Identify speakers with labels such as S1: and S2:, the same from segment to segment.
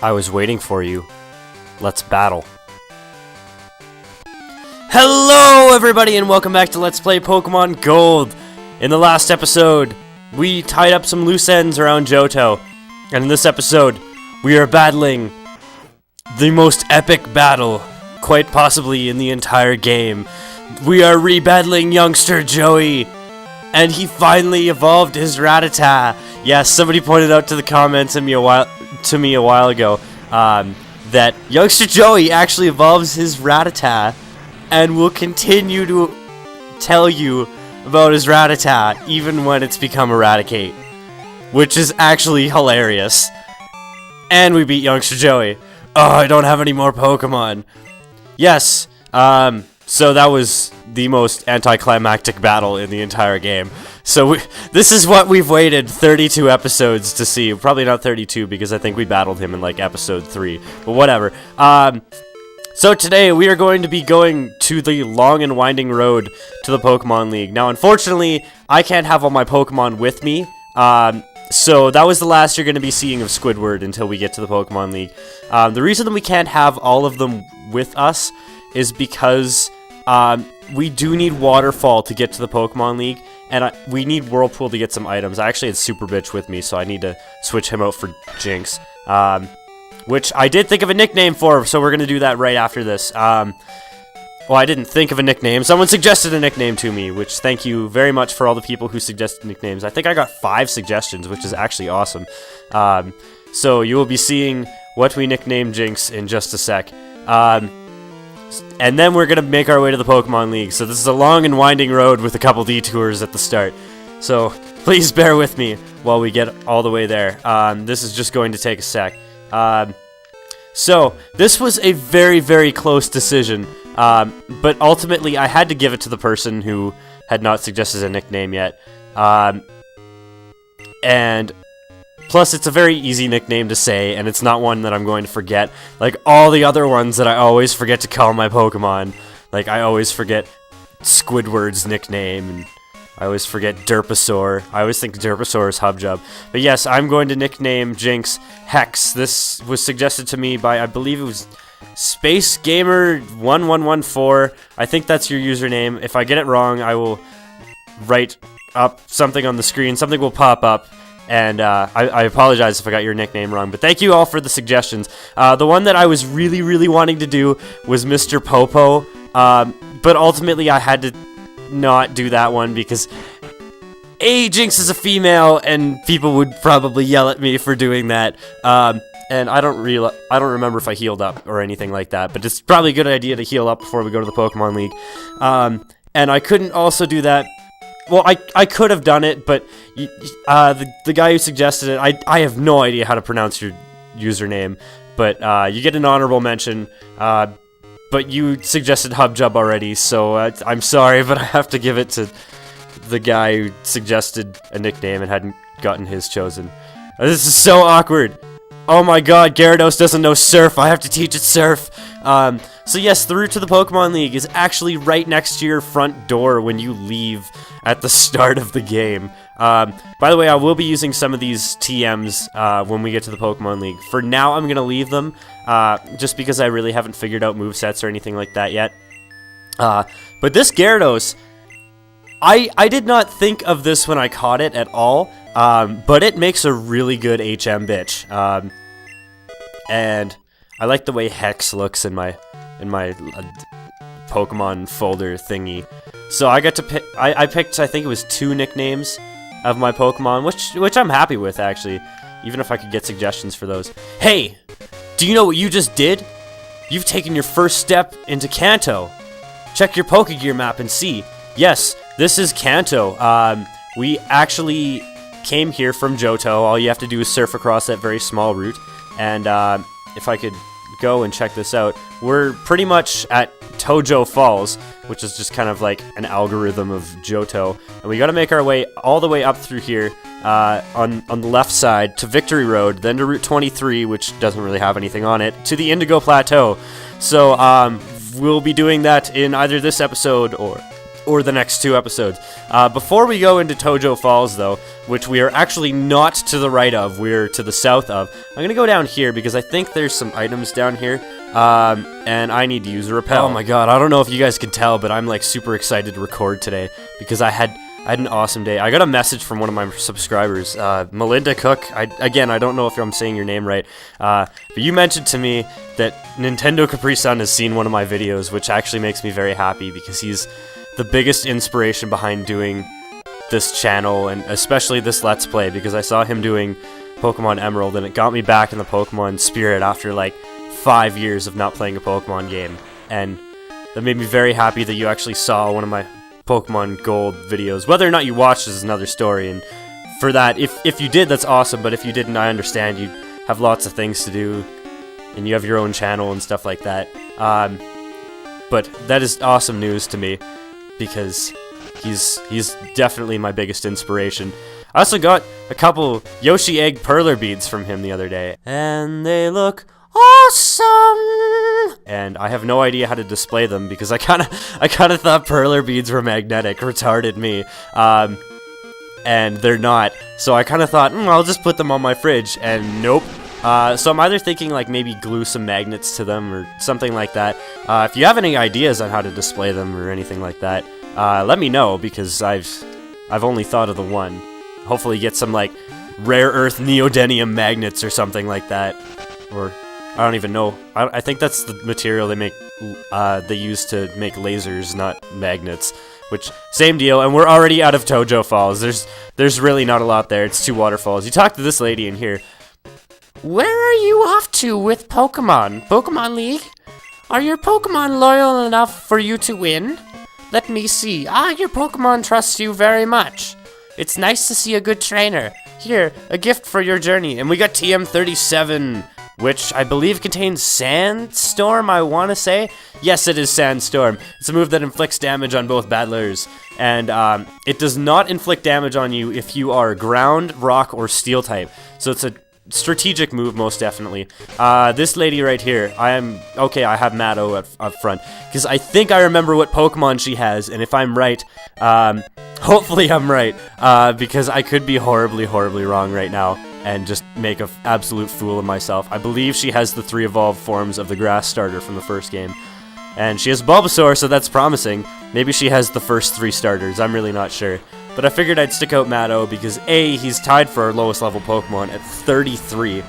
S1: I was waiting for you. Let's battle. Hello everybody and welcome back to Let's Play Pokemon Gold. In the last episode, we tied up some loose ends around Johto. And in this episode, we are battling the most epic battle, quite possibly in the entire game. We are re-battling youngster Joey. And he finally evolved his Rattata. Yes, somebody pointed out to the comments to me a while ago that youngster Joey actually evolves his Rattata and will continue to tell you about his Rattata even when it's become Eradicate, which is actually hilarious. And we beat youngster Joey. Oh, I don't have any more Pokemon. Yes, so that was the most anticlimactic battle in the entire game. So this is what we've waited 32 episodes to see. Probably not 32 because I think we battled him in like episode 3. But whatever. So today we are going to be going to the long and winding road to the Pokemon League. Now unfortunately, I can't have all my Pokemon with me. So that was the last you're going to be seeing of Squidward until we get to the Pokemon League. The reason that we can't have all of them with us is because we do need Waterfall to get to the Pokemon League, and we need Whirlpool to get some items. I actually had Super Bitch with me, so I need to switch him out for Jinx, which I did think of a nickname for, so we're going to do that right after this. Well, I didn't think of a nickname. Someone suggested a nickname to me, which thank you very much for all the people who suggested nicknames. I think I got 5 suggestions, which is actually awesome. So you will be seeing what we nicknamed Jinx in just a sec. And then we're going to make our way to the Pokemon League. So this is a long and winding road with a couple detours at the start. So please bear with me while we get all the way there. This is just going to take a sec. So this was a very, very close decision. But ultimately I had to give it to the person who had not suggested a nickname yet. And plus, it's a very easy nickname to say, and it's not one that I'm going to forget. Like all the other ones that I always forget to call my Pokemon. Like, I always forget Squidward's nickname, and I always forget Derpasaur. I always think Derpasaur is Hubjub. But yes, I'm going to nickname Jinx Hex. This was suggested to me by, I believe it was Space Gamer 1114. I think that's your username. If I get it wrong, I will write up something on the screen. Something will pop up. And I apologize if I got your nickname wrong, but thank you all for the suggestions. The one that I was really, really wanting to do was Mr. Popo, but ultimately I had to not do that one because A, Jinx is a female, and people would probably yell at me for doing that. And I don't remember if I healed up or anything like that, but it's probably a good idea to heal up before we go to the Pokemon League. And I couldn't also do that. Well, I could have done it, but the guy who suggested it, I have no idea how to pronounce your username, but you get an honorable mention, but you suggested Hubjub already, so I'm sorry, but I have to give it to the guy who suggested a nickname and hadn't gotten his chosen. This is so awkward. Oh my god, Gyarados doesn't know Surf. I have to teach it Surf. So yes, the route to the Pokemon League is actually right next to your front door when you leave at the start of the game. By the way, I will be using some of these TMs when we get to the Pokemon League. For now, I'm going to leave them, just because I really haven't figured out movesets or anything like that yet. But this Gyarados, I did not think of this when I caught it at all, but it makes a really good HM bitch. And I like the way Hex looks in my Pokemon folder thingy. So I got to pick. I picked, I think it was 2 nicknames of my Pokemon, which I'm happy with actually, even if I could get suggestions for those. Hey, do you know what you just did? You've taken your first step into Kanto. Check your Pokegear map and see. Yes, this is Kanto. We actually came here from Johto. All you have to do is surf across that very small route, and if I could go and check this out, we're pretty much at Tojo Falls, which is just kind of like an algorithm of Johto, and we got to make our way all the way up through here on the left side to Victory Road, then to Route 23, which doesn't really have anything on it, to the Indigo Plateau. So we'll be doing that in either this episode or or the next 2 episodes. Before we go into Tojo Falls, though, which we are actually not to the right of, we're to the south of, I'm going to go down here because I think there's some items down here, and I need to use a rappel. Oh my god, I don't know if you guys can tell, but I'm like super excited to record today because I had an awesome day. I got a message from one of my subscribers, Melinda Cook. I don't know if I'm saying your name right, but you mentioned to me that Nintendo Capri Sun has seen one of my videos, which actually makes me very happy because he's the biggest inspiration behind doing this channel, and especially this Let's Play, because I saw him doing Pokemon Emerald, and it got me back in the Pokemon spirit after like 5 years of not playing a Pokemon game, and that made me very happy that you actually saw one of my Pokemon Gold videos. Whether or not you watched is another story, and for that, if you did, that's awesome, but if you didn't, I understand. You have lots of things to do, and you have your own channel and stuff like that. But that is awesome news to me, because he's definitely my biggest inspiration. I also got a couple Yoshi Egg Perler beads from him the other day, and they look awesome! And I have no idea how to display them because I kinda thought Perler beads were magnetic, retarded me. And they're not. So I kinda thought, I'll just put them on my fridge, and nope. So I'm either thinking like maybe glue some magnets to them or something like that. If you have any ideas on how to display them or anything like that, let me know, because I've only thought of the one. Hopefully get some like rare earth neodymium magnets or something like that. Or I don't even know. I think that's the material they make. They use to make lasers, not magnets. Which, same deal. And we're already out of Tojo Falls. There's really not a lot there. It's 2 waterfalls. You talk to this lady in here. Where are you off to with Pokemon? Pokemon League? Are your Pokemon loyal enough for you to win? Let me see. Your Pokemon trusts you very much. It's nice to see a good trainer. Here, a gift for your journey. And we got TM37, which I believe contains Sandstorm, I want to say. Yes, it is Sandstorm. It's a move that inflicts damage on both battlers. And it does not inflict damage on you if you are ground, rock, or steel type. So it's a strategic move, most definitely. This lady right here, I have Matto up front, because I think I remember what Pokemon she has, and if I'm right, hopefully I'm right, because I could be horribly, horribly wrong right now, and just make an absolute fool of myself. I believe she has the 3 evolved forms of the grass starter from the first game, and she has Bulbasaur, so that's promising. Maybe she has the first 3 starters, I'm really not sure. But I figured I'd stick out Matto because A, he's tied for our lowest level Pokemon at 33,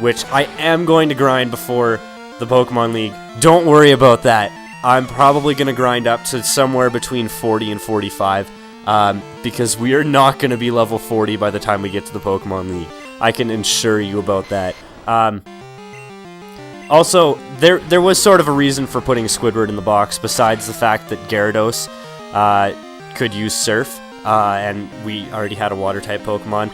S1: which I am going to grind before the Pokemon League. Don't worry about that. I'm probably going to grind up to somewhere between 40 and 45, because we are not going to be level 40 by the time we get to the Pokemon League. I can assure you about that. Also, there was sort of a reason for putting Squidward in the box, besides the fact that Gyarados could use Surf. And we already had a water-type Pokemon.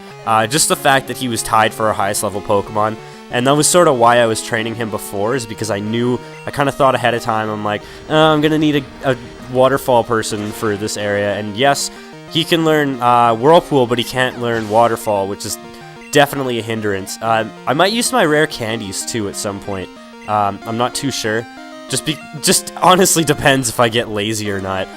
S1: Just the fact that he was tied for our highest level Pokemon, and that was sort of why I was training him before, is because I kind of thought ahead of time. I'm like, I'm gonna need a waterfall person for this area, and yes, he can learn Whirlpool, but he can't learn Waterfall, which is definitely a hindrance. I might use my rare candies too at some point. I'm not too sure. Just honestly depends if I get lazy or not,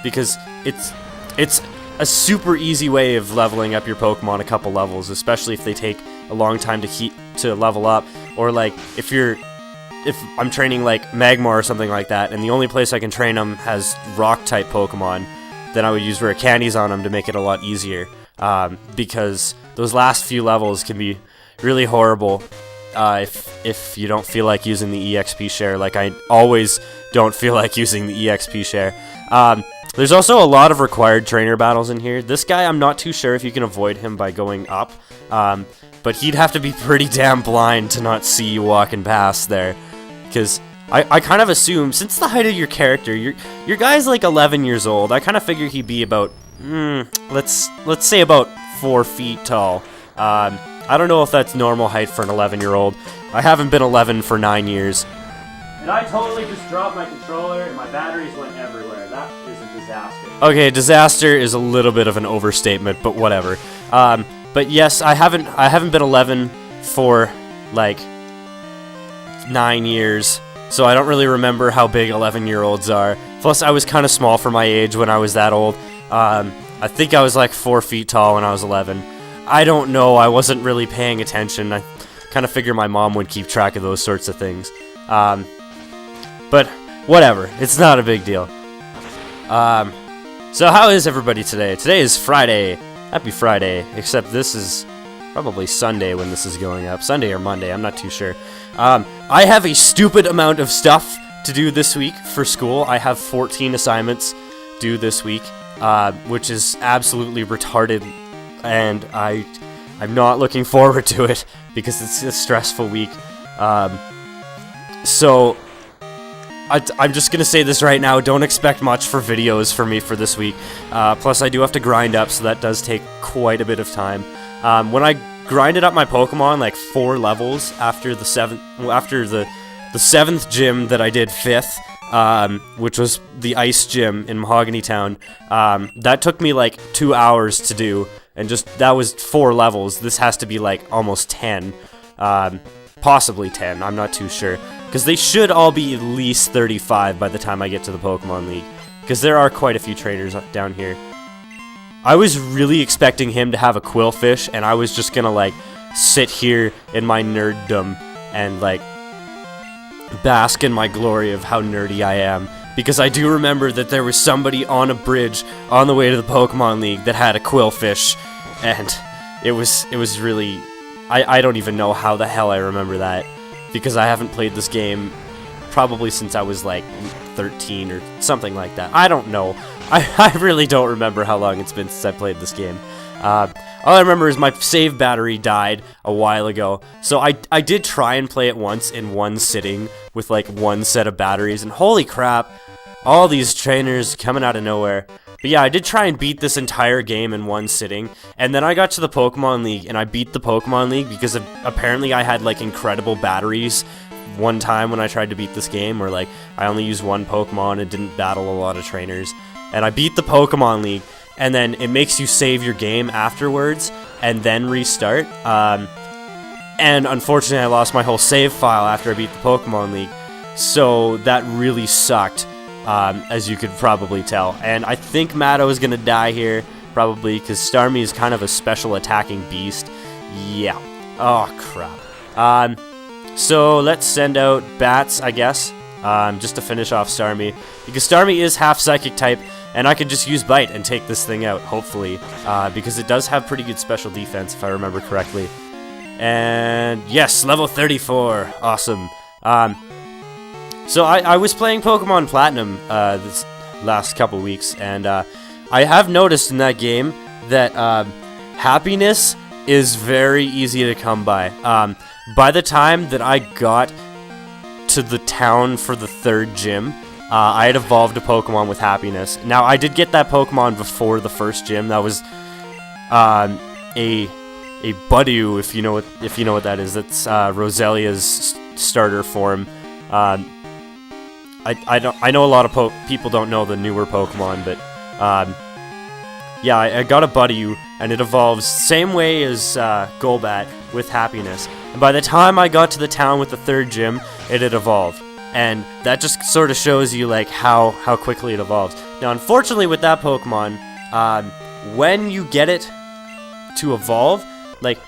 S1: because it's a super easy way of leveling up your Pokemon a couple levels, especially if they take a long time to level up, or like if I'm training like Magmar or something like that, and the only place I can train them has Rock-type Pokemon, then I would use rare candies on them to make it a lot easier, because those last few levels can be really horrible if you don't feel like using the EXP share. Like, I always don't feel like using the EXP share. There's also a lot of required trainer battles in here. This guy, I'm not too sure if you can avoid him by going up, but he'd have to be pretty damn blind to not see you walking past there, because I kind of assume, since the height of your character, your guy's like 11 years old, I kind of figure he'd be about, let's say about 4 feet tall. I don't know if that's normal height for an 11-year-old. I haven't been 11 for 9 years. And I totally just dropped my controller and my batteries went everywhere. That is a disaster. Okay, disaster is a little bit of an overstatement, but whatever. But yes, I haven't been 11 for like 9 years, so I don't really remember how big 11-year-olds are. Plus, I was kind of small for my age when I was that old. I think I was like 4 feet tall when I was 11. I don't know, I wasn't really paying attention. I kind of figured my mom would keep track of those sorts of things. But whatever, it's not a big deal. So how is everybody today? Today is Friday. Happy Friday, except this is probably Sunday when this is going up. Sunday or Monday, I'm not too sure. I have a stupid amount of stuff to do this week for school. I have 14 assignments due this week, which is absolutely retarded, and I'm not looking forward to it because it's a stressful week. So I'm just gonna say this right now, don't expect much for videos for me for this week. Plus I do have to grind up, so that does take quite a bit of time. When I grinded up my Pokemon like 4 levels after the 7th gym that I did 5th, which was the Ice Gym in Mahogany Town, that took me like 2 hours to do, and that was 4 levels. This has to be like almost 10, possibly 10, I'm not too sure. Because they should all be at least 35 by the time I get to the Pokemon League. Because there are quite a few trainers down here. I was really expecting him to have a Quillfish, and I was just gonna like sit here in my nerddom and like bask in my glory of how nerdy I am. Because I do remember that there was somebody on a bridge on the way to the Pokemon League that had a Quillfish, and it was really... I don't even know how the hell I remember that. Because I haven't played this game probably since I was like 13 or something like that. I don't know. I really don't remember how long it's been since I played this game. All I remember is my save battery died a while ago. So I did try and play it once in one sitting with like one set of batteries. And holy crap, all these trainers coming out of nowhere. But yeah, I did try and beat this entire game in one sitting, and then I got to the Pokemon League, and I beat the Pokemon League because apparently I had, like, incredible batteries one time when I tried to beat this game, or, like, I only used one Pokemon and didn't battle a lot of trainers. And I beat the Pokemon League, and then it makes you save your game afterwards, and then restart. And unfortunately, I lost my whole save file after I beat the Pokemon League, so that really sucked. As you could probably tell. And I think Matto is going to die here, probably, because Starmie is kind of a special attacking beast. Yeah. Oh, crap. So let's send out Bats, I guess, just to finish off Starmie. Because Starmie is half Psychic type, and I could just use Bite and take this thing out, hopefully. Because it does have pretty good special defense, if I remember correctly. And yes, level 34. Awesome. So I was playing Pokemon Platinum this last couple weeks, and I have noticed in that game that happiness is very easy to come by. By the time that I got to the town for the 3rd gym, I had evolved a Pokemon with happiness. Now, I did get that Pokemon before the 1st gym. That was a Budew, if you know what that is. That's Roselia's starter form. I know a lot of people don't know the newer Pokemon, but yeah, I got a Budew, and it evolves same way as Golbat with happiness. And by the time I got to the town with the 3rd gym, it had evolved, and that just sort of shows you like how quickly it evolves. Now, unfortunately, with that Pokemon, when you get it to evolve, like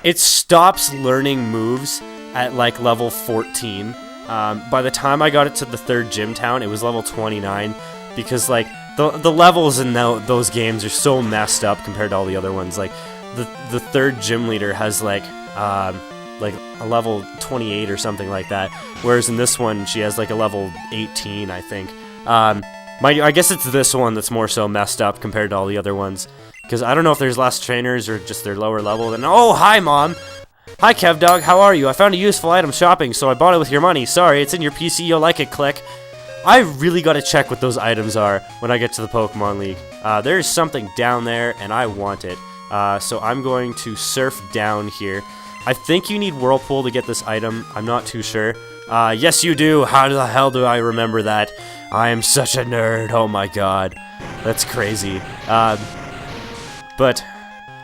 S1: it stops learning moves at like level 14. By the time I got it to the 3rd gym town, it was level 29, because like the levels in those games are so messed up compared to all the other ones. Like the 3rd gym leader has like a level 28 or something like that, whereas in this one she has like a level 18, I think. I guess it's this one that's more so messed up compared to all the other ones, because I don't know if there's less trainers or just they're lower level. And oh, hi Mom! Hi, Kev Dog, how are you? I found a useful item shopping, so I bought it with your money. Sorry, it's in your PC, you'll like it, click. I really gotta check what those items are when I get to the Pokemon League. There's something down there, and I want it. So I'm going to surf down here. I think you need Whirlpool to get this item. I'm not too sure. Yes, you do. How the hell do I remember that? I am such a nerd. Oh my god. That's crazy. But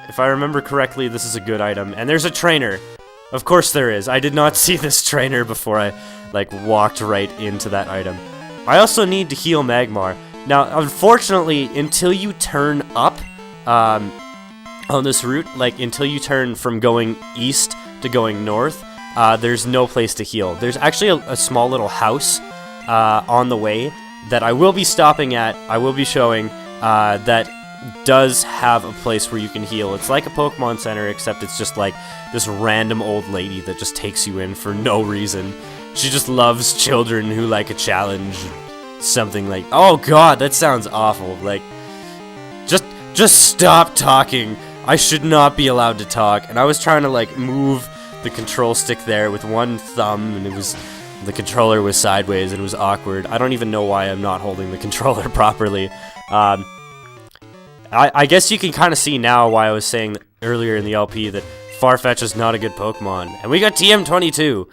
S1: if I remember correctly, this is a good item. And there's a trainer. Of course there is. I did not see this trainer before I, like, walked right into that item. I also need to heal Magmar. Now, unfortunately, until you turn up on this route, like until you turn from going east to going north, there's no place to heal. There's actually a small little house on the way that I will be stopping at. I will be showing that does have a place where you can heal. It's like a Pokemon Center, except it's just like this random old lady that just takes you in for no reason. She just loves children who like a challenge. Something like, oh god, that sounds awful. Like, just stop talking. I should not be allowed to talk. And I was trying to like move the control stick there with one thumb, and the controller was sideways, and it was awkward. I don't even know why I'm not holding the controller properly. I guess you can kind of see now why I was saying earlier in the LP that Farfetch is not a good Pokemon. And we got TM22.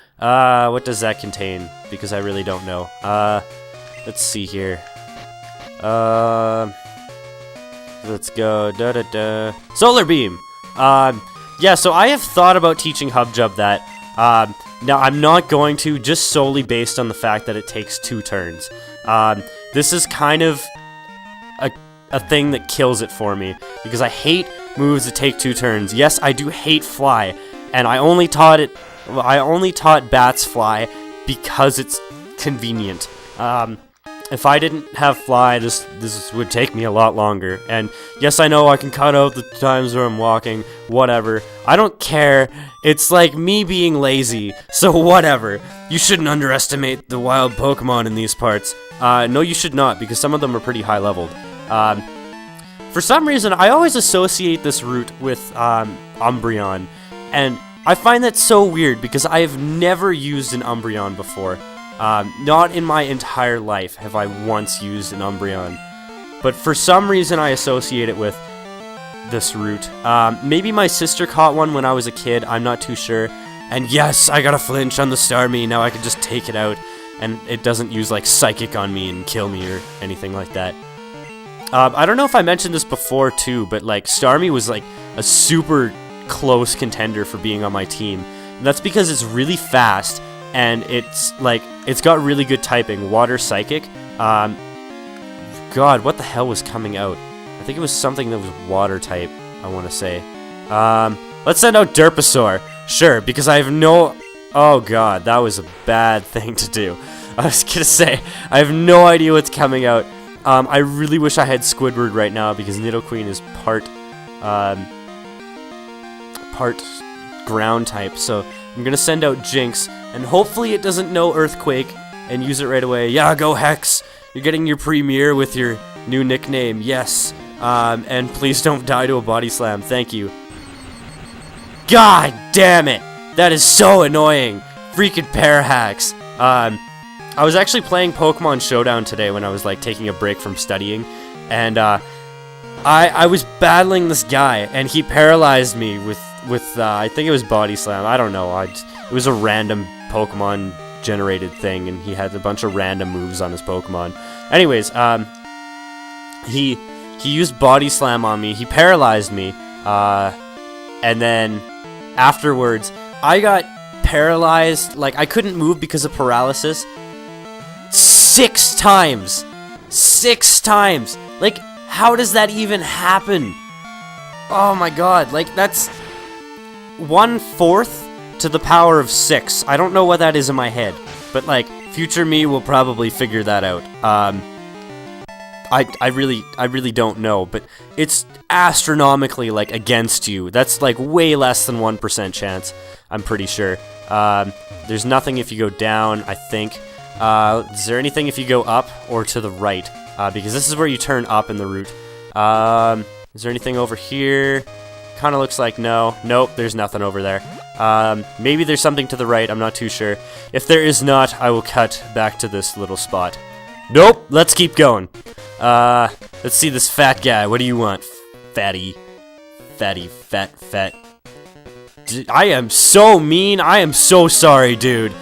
S1: What does that contain? Because I really don't know. Let's see here. Let's go. Solar Beam. Yeah, so I have thought about teaching Hubjub that. Now, I'm not going to, just solely based on the fact that it takes 2 turns. This is kind of a thing that kills it for me, because I hate moves that take 2 turns. Yes, I do hate Fly, and I only taught Bats Fly because it's convenient. If I didn't have Fly, this would take me a lot longer. And yes, I know I can cut out the times where I'm walking, whatever. I don't care. It's like me being lazy, so whatever. You shouldn't underestimate the wild Pokemon in these parts. No, you should not, because some of them are pretty high leveled. For some reason, I always associate this route with Umbreon, and I find that so weird because I have never used an Umbreon before. Not in my entire life have I once used an Umbreon, but for some reason I associate it with this route. Maybe my sister caught one when I was a kid, I'm not too sure. And yes, I got a flinch on the Starmie, now I can just take it out, and it doesn't use like Psychic on me and kill me or anything like that. I don't know if I mentioned this before too, but like Starmie was like a super close contender for being on my team. And that's because it's really fast, and it's got really good typing. Water Psychic. God, what the hell was coming out? I think it was something that was water type, I want to say. Let's send out Derpasaur. Sure, because I have no... Oh god, that was a bad thing to do. I was gonna say, I have no idea what's coming out. I really wish I had Squidward right now, because Nidoqueen is part ground type, so I'm gonna send out Jinx, and hopefully it doesn't know Earthquake, and use it right away. Yeah, go Hex! You're getting your premiere with your new nickname, yes. And please don't die to a Body Slam, thank you. God damn it! That is so annoying! Freaking Parahax! I was actually playing Pokemon Showdown today when I was like taking a break from studying, and I was battling this guy, and he paralyzed me with I think it was Body Slam. I don't know. It was a random Pokemon generated thing, and he had a bunch of random moves on his Pokemon. Anyways, he used Body Slam on me. He paralyzed me, and then afterwards I got paralyzed. Like, I couldn't move because of paralysis 6 times. 6 times. Like, how does that even happen? Oh my god, like, that's 1/4 to the power of 6. I don't know what that is in my head, but like, future me will probably figure that out. I really don't know, but it's astronomically, like, against you. That's like way less than 1% chance, I'm pretty sure. There's nothing if you go down, I think. Is there anything if you go up or to the right? Because this is where you turn up in the route. Is there anything over here? Kind of looks like no. Nope, there's nothing over there. Maybe there's something to the right, I'm not too sure. If there is not, I will cut back to this little spot. Nope, let's keep going. Let's see this fat guy. What do you want, fatty? Fatty, fat. I am so mean. I am so sorry, dude.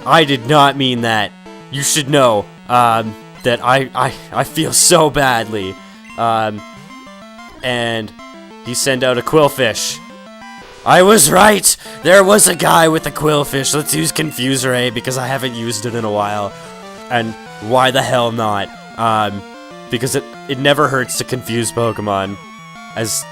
S1: I did not mean that. You should know, that I feel so badly. And he sent out a Quillfish. I was right! There was a guy with a Quillfish. Let's use Confuse Ray because I haven't used it in a while. and why the hell not? Because it never hurts to confuse Pokemon, as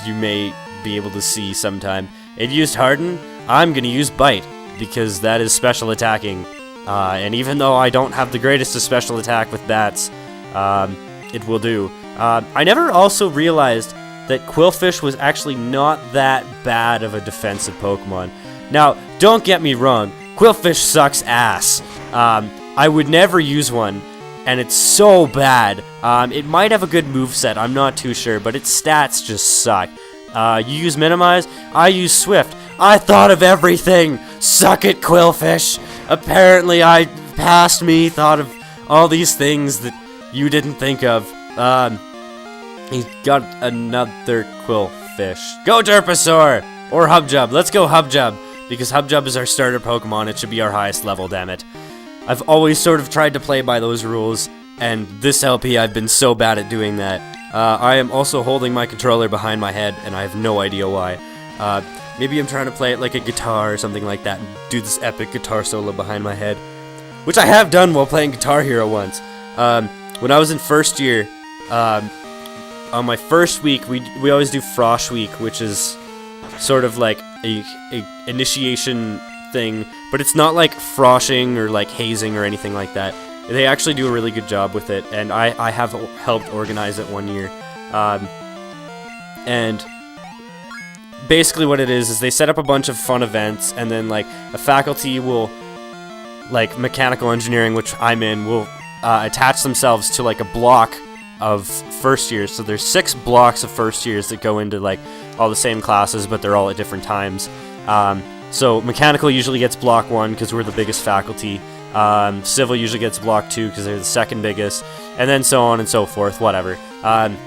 S1: you may be able to see sometime. It used Harden, I'm gonna use Bite, because that is special attacking. And even though I don't have the greatest of special attack with bats, it will do. I never also realized that Qwilfish was actually not that bad of a defensive Pokemon. Now, don't get me wrong, Qwilfish sucks ass. I would never use one, and it's so bad. It might have a good moveset, I'm not too sure, but its stats just suck. You use Minimize, I use Swift. I thought of everything! Suck it, Qwilfish! Apparently I passed me, thought of all these things that you didn't think of. He's got another Qwilfish. Go Derpasaur! Or Hubjub. Let's go Hubjub, because Hubjub is our starter Pokemon. It should be our highest level, damn it. I've always sort of tried to play by those rules, and this LP I've been so bad at doing that. I am also holding my controller behind my head, and I have no idea why. Maybe I'm trying to play it like a guitar or something like that, and do this epic guitar solo behind my head. Which I have done while playing Guitar Hero once. When I was in first year, on my first week, we always do Frosh Week, which is sort of like a initiation thing, but it's not like froshing or like hazing or anything like that. They actually do a really good job with it, and I have helped organize it one year. And basically what it is they set up a bunch of fun events, and then like a faculty will, like mechanical engineering, which I'm in, will attach themselves to like a block of first years. So there's 6 blocks of first years that go into like all the same classes, but they're all at different times. So mechanical usually gets block 1 because we're the biggest faculty. Civil usually gets block 2 because they're the second biggest, and then so on and so forth, whatever. When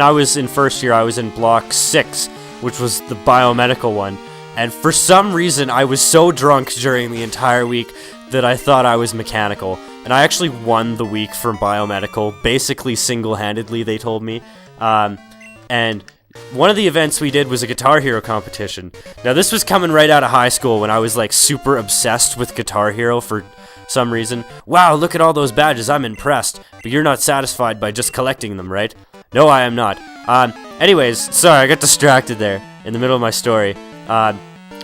S1: I was in first year, I was in block 6, which was the biomedical one. And for some reason, I was so drunk during the entire week that I thought I was mechanical. And I actually won the week from biomedical, basically single-handedly, they told me. And one of the events we did was a Guitar Hero competition. Now, this was coming right out of high school when I was, like, super obsessed with Guitar Hero for some reason. Wow, look at all those badges, I'm impressed. But you're not satisfied by just collecting them, right? No, I am not. Anyways, sorry, I got distracted there in the middle of my story.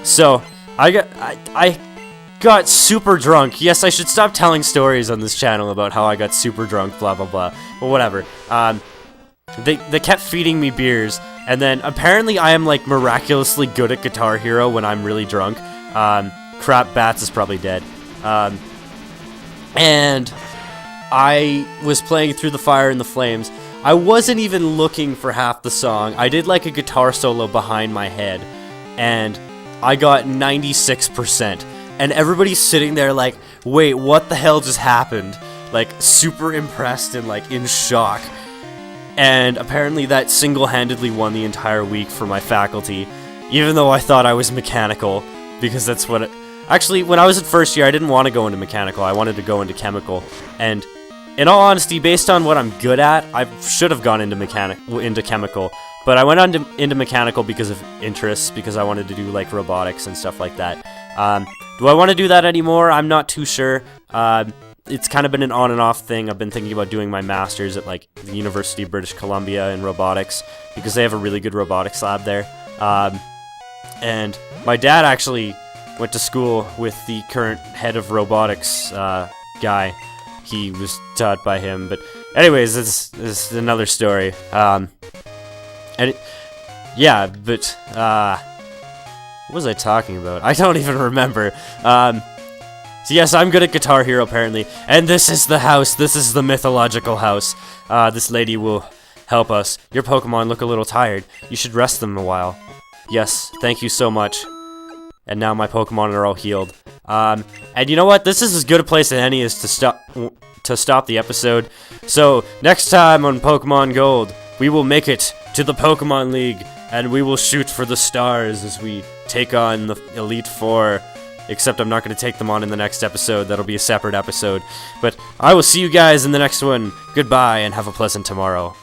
S1: So, I got super drunk. Yes, I should stop telling stories on this channel about how I got super drunk, blah, blah, blah. But whatever. They kept feeding me beers, and then apparently I am, like, miraculously good at Guitar Hero when I'm really drunk. Crap, Bats is probably dead. And I was playing Through the Fire and the Flames. I wasn't even looking for half the song. I did, like, a guitar solo behind my head, and I got 96%. And everybody's sitting there like, wait, what the hell just happened? Like, super impressed and, like, in shock. And apparently that single-handedly won the entire week for my faculty, even though I thought I was mechanical, because that's what actually, when I was in first year, I didn't want to go into mechanical, I wanted to go into chemical. And in all honesty, based on what I'm good at, I should have gone into chemical. But I went on into mechanical because of interests, because I wanted to do, like, robotics and stuff like that. Do I want to do that anymore? I'm not too sure. It's kind of been an on and off thing. I've been thinking about doing my master's at, like, the University of British Columbia in robotics, because they have a really good robotics lab there. And my dad actually went to school with the current head of robotics guy. He was taught by him, but anyways, this is another story. Yeah, but what was I talking about? I don't even remember. So yes, I'm good at Guitar Hero apparently, and this is the house. This is the mythological house. This lady will help us. Your Pokemon look a little tired. You should rest them a while. Yes, thank you so much. And now my Pokemon are all healed. And you know what? This is as good a place as any is to stop the episode. So next time on Pokemon Gold, we will make it to the Pokemon League, and we will shoot for the stars as we take on the Elite Four. Except I'm not going to take them on in the next episode. That'll be a separate episode. But I will see you guys in the next one. Goodbye, and have a pleasant tomorrow.